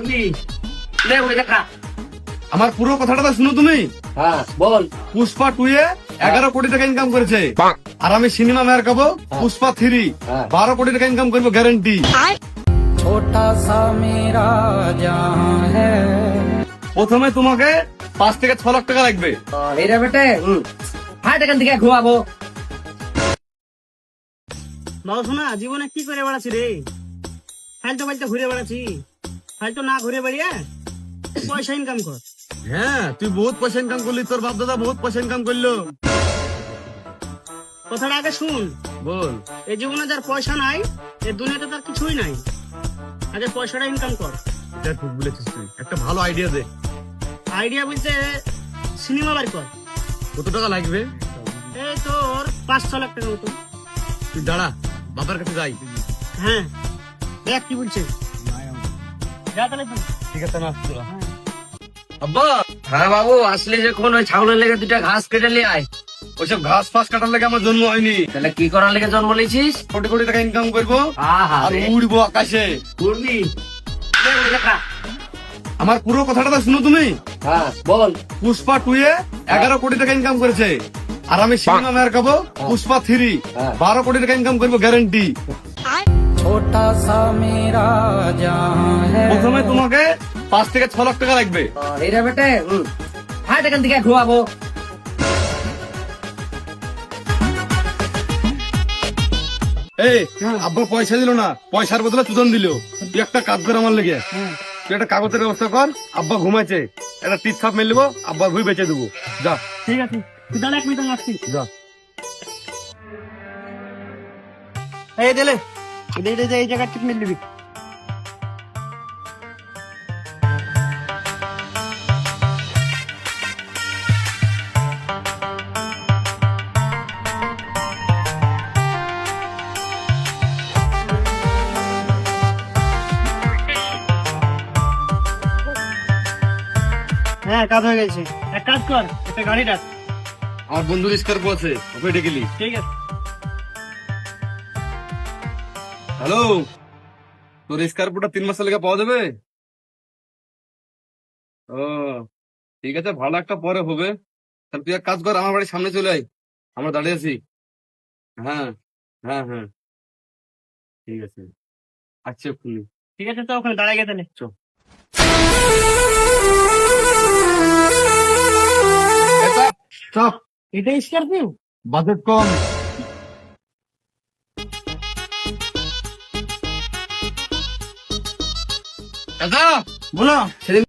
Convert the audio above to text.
কি লে ওই দেখা। আমার পুরো কথাটা তো শুনো তুমি। হ্যাঁ বল। পুষ্পা 2 এ 11 কোটি টাকা ইনকাম করেছে, আর আমি সিনেমা মেয়ার খাবো পুষ্পা 3 12 কোটি টাকা ইনকাম করবো গ্যারান্টি। छोटा सा मेरा जहां है। প্রথমে তোমাকে 5 থেকে 6 লাখ টাকা লাগবে। এরা বেটে হাট এখান থেকে ঘুমাবো। বাবা শোনা, জীবনে কি করে বেড়াচ্ছি রে? ফাইলতো ফাইলতো ঘুরে বেড়াচ্ছি। ফাইলতো না ঘুরে বেড়িয়ে পয়সা ইনকাম কর। হ্যাঁ, তুই বহুত পয়সা ইনকাম করলি, তোর বাপ দাদা বহুত পয়সা ইনকাম করলো। কথাটা আগে শুন। বল। এই জীবনে যার পয়সা নাই, এই দুনিয়াতে তার কিছুই নাই। আগে পয়সাটা ইনকাম কর। এটা ঠিক বলেছিস তুই, একটা ভালো আইডিয়া দে। আইডিয়া বলতে সিনেমা বার কর। কত টাকা লাগবে? এই তোর 5-6 লাখ টাকা মতো। তুই দাঁড়া, বাবার কাছে যাই। হ্যাঁ দেখ কি বলছে। যা তাহলে তুই। ঠিক আছে, না আব্বা। হ্যাঁ বাবু, আসলে যখন ওই ছাগলের লেগে 2টা ঘাস কেটে নিয়ে আয়। ওইসব ঘাস ফাস কাটার লেগে আমার জন্ম হয়নি। তাহলে কি করার লেগে জন্ম নিয়েছিস? কোটি কোটি টাকা ইনকাম করবো আর উড়বো আকাশে। ঘুরবি লে ওই দেখা। আমার পুরো কথাটা তো শুনো তুমি। হ্যাঁ বল। পুষ্পা 2 এ 11 কোটি টাকা ইনকাম করেছে, আর আমি সিনেমা মেয়ার খাবো পুষ্পা 3 12 কোটি টাকা ইনকাম করবো গ্যারান্টি। छोटा सा मेरा जहां है। প্রথমে তোমাকে 5 থেকে 6 লাখ টাকা লাগবে। এরা বেটে হাট এখান থেকে ঘুমাবো। এই আব্বা পয়সা দিল না, পয়সার বদলে চুদন দিল। তুই একটা কাজ কর আমার লেগে, তুই একটা কাগজের ব্যবস্থা কর। আব্বা ঘুমাইছে, একটা টিপ ছাপ মেরে নেবো, আব্বা ভুই বেঁচে দেবো। যা। ঠিক আছে, তুই তাহলে 1 মিনিট আমি আসছি। যা। এই দিলে এই জায়গা টিপ মেরে নিবি। হ্যাঁ কাজ হয়ে গেছে। এক কাজ কর, একটা গাড়ি ডাক। আমার বন্ধুর স্কার্পো আছে, ওকে ডেকেলি। ঠিক আছে। হ্যালো, তোর স্কার্পোটা 3 মাসের লেগে পাওয়া যাবে? ও ঠিক আছে, ভালো একটা পরে হবে। তাহলে তুই এক কাজ কর, আমার বাড়ির সামনে চলে আয়, আমরা দাঁড়িয়ে আছি। হ্যাঁ হ্যাঁ হ্যাঁ, ঠিক আছে। আচ্ছা এক্ষুনি। ঠিক আছে, তো ওখানে দাঁড়াই গেছে। চো। স্টপ। এটা স্করপিও? বাজেট কম। বলো। সেদিন